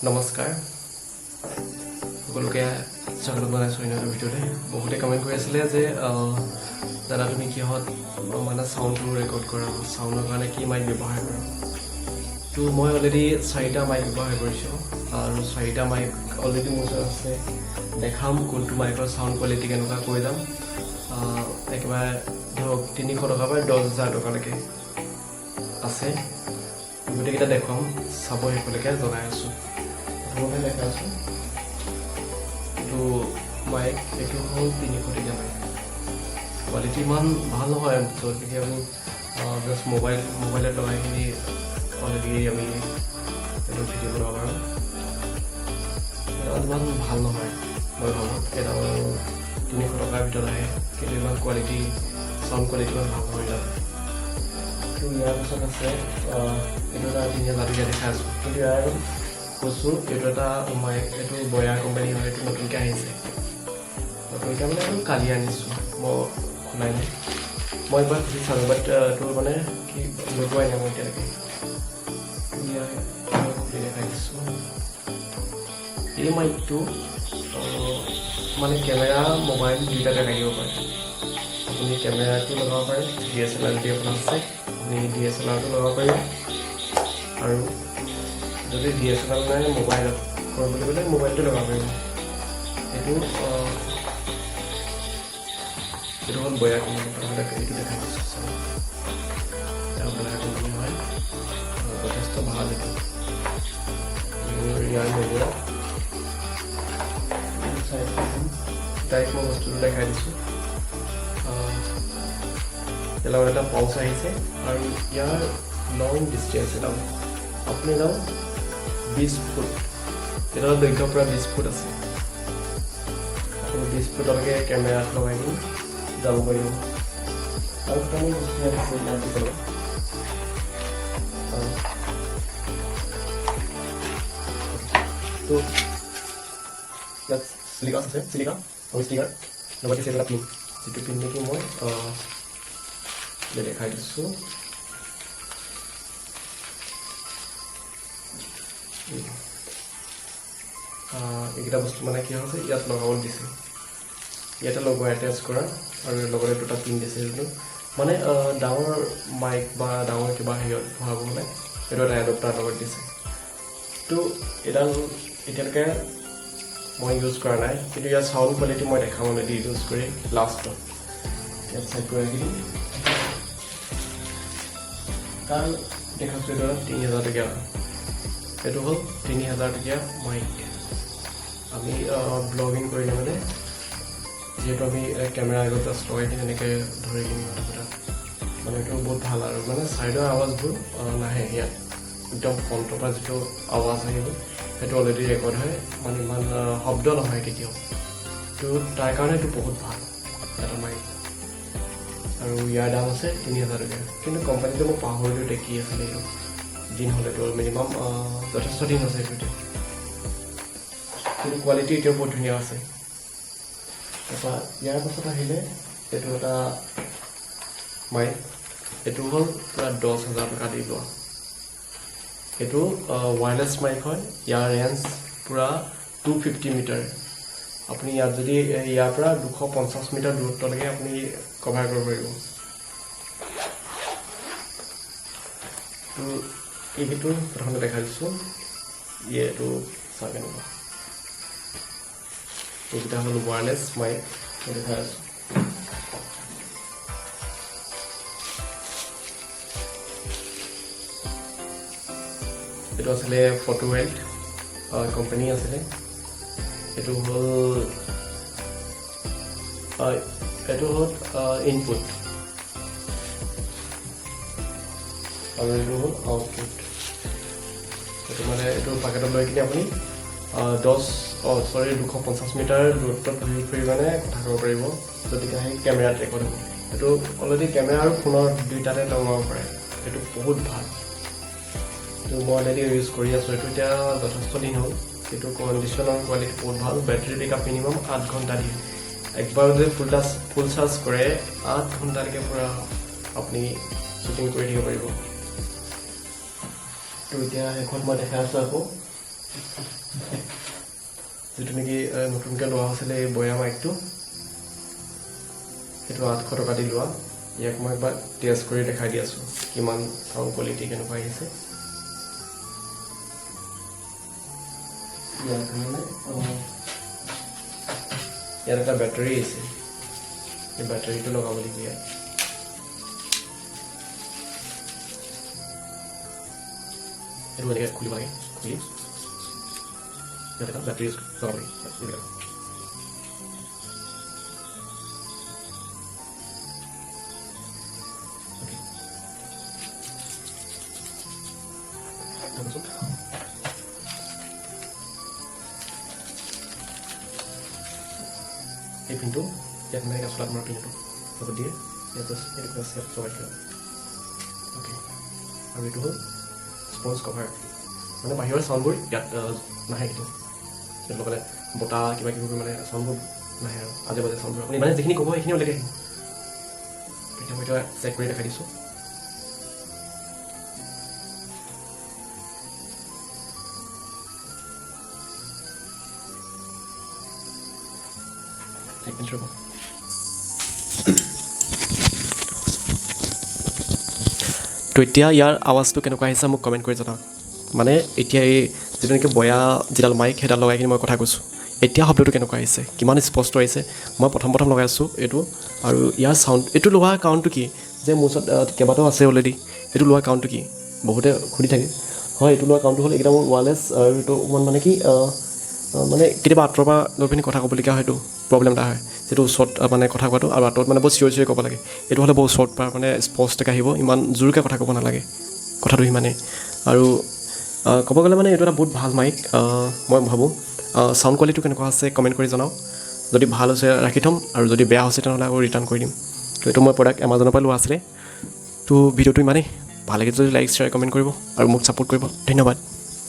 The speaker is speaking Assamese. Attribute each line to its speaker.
Speaker 1: নমস্কাৰ সকলোকে স্বাগতম জনাইছোঁ ইনটো ভিডিঅ'তে বহুতে কমেণ্ট কৰি আছিলে যে দাদা তুমি কিহত মানে চাউণ্ডটো ৰেকৰ্ড কৰা চাউণ্ডৰ কাৰণে কি মাইক ব্যৱহাৰ কৰা তো মই অলৰেডি 4টা মাইক ব্যৱহাৰ কৰিছোঁ আৰু 4টা মাইক অলৰেডি মোৰ ওচৰত আছে দেখাম কোনটো মাইকৰ চাউণ্ড কোৱালিটি কেনেকুৱা কৈ যাম একেবাৰে ধৰক 300 টকাৰ পৰা 10,000 টকালৈকে আছে গোটেইকেইটা দেখুৱাম চাব সেইফালেকে জনাই আছোঁ মই দেখা আছোঁ এইটো মাইক এইটো হ'ল 300 টকীয়া মাইক কোৱালিটি ইমান ভাল নহয় গতিকে আমি জাষ্ট মোবাইলত লগাইখিনি অলৰেডি আমি এইটো ভিডিঅ' বনাব পাৰোঁ ইমান ভাল নহয় মই ভাবোঁ এটা 300 টকাৰ ভিতৰত আহে কিন্তু ইমান কোৱালিটি চাউণ্ড কোৱালিটি ইমান ভাল নহয় তাত তো ইয়াৰ পিছত আছে এইটো এটা 3,000 টকীয়া দেখা আছোঁ কিন্তু ইয়াৰ কৈছোঁ এইটো এটা মাইক এইটো বয়া কোম্পানী হয় এইটো নতুনকৈ আহিছে নতুনকৈ মানে এইটো কালি আনিছোঁ মই খোলাই নাই মই এবাৰ খুলি চালোঁ বাট এইটো মানে কি লগোৱাই নাই মই এতিয়ালৈকে খুলি দেখাই দিছোঁ এই মাইকটো মানে কেমেৰা মোবাইল দুইটাতে লাগিব পাৰে আপুনি কেমেৰাটো লগাব পাৰে DSLR যদি আপোনাৰ আছে আপুনি DSLRটো লগাব পাৰিব আৰু যদি DSLR নাই মোবাইলত কৰিবলৈ গ'লে মোবাইলটো লগাব পাৰিব এইটো হ'ল বয়া কোম্পানী এইটো দেখা দিছোঁ বয়া কোম্পানী হয় যথেষ্ট ভাল এইটো ইয়াৰ লগোৱা ডাইৰেক্ট মই বস্তুটো দেখাই দিছোঁ ইয়াৰ লগত এটা পাউচ আহিছে আৰু ইয়াৰ লং ডিষ্টেঞ্চ এডাল আপুনি এডাল 20 ফুট এডাল দৈৰ্ঘ্য প্ৰায় 20 ফুট আছে আপুনি 20 ফুটলৈকে কেমেৰাত লগাই দি যাব পাৰিব আৰু কোনো বস্তু আছে ইয়াৰ ভিতৰত তো ইয়াত চিলিকা আছে চিলিকা আৰু ষ্টিকাৰ লগতে আছে এটা পিন যিটো পিন নেকি মই দেখাই দিছোঁ এইকেইটা বস্তু মানে কি হৈছে ইয়াত লগাবলৈ দিছে ইয়াতে লগোৱা এটেচ কৰা আৰু লগতে দুটা পিন দিছে এইটো মানে ডাঙৰ মাইক বা ডাঙৰ কিবা হেৰিয়ত ভৰাব মানে এইটো এটা এডপ্টাৰ লগত দিছে তো এডাল এতিয়ালৈকে মই ইউজ কৰা নাই কিন্তু ইয়াৰ চাউণ্ড কোৱালিটি মই দেখাম অলৰেডি ইউজ কৰি লাষ্টত ইয়াত চাই কৰি দিম কাৰণ দেখাছোঁ এইটো 3,000 টকীয়া এইটো হ'ল 3,000 টকীয়া মাইক আমি ব্লগিং কৰিলে মানে যিহেতু আমি কেমেৰা আগত জাষ্ট লগাই কিনে এনেকৈ ধৰি কিনে মানে এইটো বহুত ভাল আৰু মানে ছাইডৰ আৱাজবোৰ নাহে ইয়াত একদম ফ্ৰণ্টৰ পৰা যিটো আৱাজ আহিব সেইটো অলৰেডি ৰেকৰ্ড হয় মানে ইমান শব্দ নহয় কেতিয়াও তো তাৰ কাৰণে এইটো বহুত ভাল এটা মাইক আৰু ইয়াৰ দাম আছে 3,000 টকীয়া কিন্তু কোম্পানীটো মই পাহৰিলোঁ এতিয়া কি আছিলে এইটো দিন হ'লেতো মিনিমাম যথেষ্ট দিন আছে এইটো কিন্তু কোৱালিটি এতিয়াও বহুত ধুনীয়া আছে তাৰপৰা ইয়াৰ পাছত আহিলে এইটো এটা মাইক এইটো হ'ল পূৰা 10,000 টকা দি লোৱা এইটো ৱায়াৰলেছ মাইক হয় ইয়াৰ ৰেঞ্জ পূৰা 250 মিটাৰ আপুনি ইয়াত যদি ইয়াৰ পৰা 250 মিটাৰ দূৰত্বলৈকে আপুনি কভাৰ কৰিব পাৰিব তো এইটো প্ৰথমতে দেখাই দিছোঁ এইটো চাই কেনেকুৱা এইকেইটা হ'ল ৱায়াৰলেছ মাইক দেখাই আছোঁ এইটো আছিলে ফটোৱেল্ট কোম্পানী আছিলে এইটো হ'ল ইনপুট আৰু এইটো হ'ল আউটপুট এইটো মানে এইটো পাকেটত লৈ কিনে আপুনি 250 মিটাৰ দূৰত্বত ঘূৰি ফুৰি মানে কথা ক'ব পাৰিব গতিকে সেই কেমেৰাত ৰেকৰ্ড হ'ব এইটো অলৰেডি কেমেৰা আৰু ফোনৰ দুইটাতে লগাব পাৰে এইটো বহুত ভাল তো মই অলৰেডি ইউজ কৰি আছোঁ এইটো এতিয়া যথেষ্ট দিন হ'ল এইটো কণ্ডিশ্যনৰ কোৱালিটি বহুত ভাল বেটাৰী বেকআপ মিনিমাম 8 ঘণ্টা দিয়ে একবাৰ যদি ফুল চাৰ্জ কৰে 8 ঘণ্টালৈকে পূৰা আপুনি শ্বুটিং কৰি থাকিব পাৰিব তো এতিয়া শেষত মই দেখাই আছোঁ আকৌ যিটো নেকি নতুনকৈ লোৱা হৈছিলে এই বয়া মাইকটো, সেইটো 800 টকা দি লোৱা। ইয়াক মই এবাৰ টেষ্ট কৰি দেখাই দি আছোঁ কিমান চাউণ্ড কোৱালিটি কেনেকুৱা আহিছে। ইয়াত এটা বেটাৰী আহিছে, এই বেটাৰীটো লগাব লাগিব ইয়াত। এইটো এনেকৈ খুলিব লাগে, খুলি ইয়াত এটা বেটাৰী লগাব লাগে। এই পিনটো ইয়াত মানে চলাত মৰা পিনটো লগত দিয়ে, ইয়াত এইটো চেপ লগাই দিলোঁ। অ'কে, আৰু এইটো হ'ল স্পঞ্জ কভাৰ, মানে বাহিৰৰ চাউণ্ডবোৰ ইয়াত নাহে। কিন্তু সেইটো লগালে বতাহ কিবা কিবি মানে চাউণ্ডবোৰ নাহে আৰু আজে বাজে চাউণ্ডবোৰ আপুনি মানে যিখিনি ক'ব সেইখিনি ওলাই আহিব। এতিয়া মই এতিয়া চেক কৰি দেখাই দিছোঁ। তো এতিয়া ইয়াৰ আৱাজটো কেনেকুৱা আহিছে মোক কমেণ্ট কৰি জনাওক। মানে এতিয়া এই যিটো নেকি বয়া যিডাল মাইক সেইডাল লগাই কিনি মই কথা কৈছোঁ, এতিয়া শব্দটো কেনেকুৱা আহিছে, কিমান স্পষ্ট আহিছে। মই প্ৰথম লগাই আছোঁ এইটো, আৰু ইয়াৰ চাউণ্ড এইটো লোৱা কাৰণটো কি, যে মোৰ ওচৰত কেইবাটাও আছে অলৰেডি। এইটো লোৱা কাৰণটো কি বহুতে সুধি থাকে। হয়, এইটো লোৱা কাৰণটো হ'ল এইকেইটা মোৰ ৱাৰলেছ, আৰু এইটো অকণমান মানে কি মানে কেতিয়াবা আঁতৰৰ পৰা লৈ পিনি কথা ক'বলগীয়া হয়তো প্ৰব্লেম এটা হয়। যিটো ওচৰত মানে কথা কোৱাটো আৰু আঁতৰত মানে বহুত চিঞৰি ক'ব লাগে। এইটো হ'লে বহুত ওচৰত পৰা মানে স্পষ্টকৈ আহিব, ইমান জোৰকৈ কথা ক'ব নালাগে, কথাটো সিমানেই। আৰু ক'ব গ'লে মানে এইটো এটা বহুত ভাল মাইক মই ভাবোঁ। চাউণ্ড কোৱালিটিটো কেনেকুৱা আছে কমেণ্ট কৰি জনাওক। যদি ভাল হৈছে ৰাখি থ'ম, আৰু যদি বেয়া হৈছে তেনেহ'লে আকৌ ৰিটাৰ্ণ কৰি দিম। তো এইটো মই প্ৰডাক্ট এমাজনৰ পৰা লোৱা আছিলে। তো ভিডিঅ'টো ইমানেই, ভাল লাগে যদি লাইক শ্বেয়াৰ কমেণ্ট কৰিব আৰু মোক ছাপোৰ্ট কৰিব। ধন্যবাদ।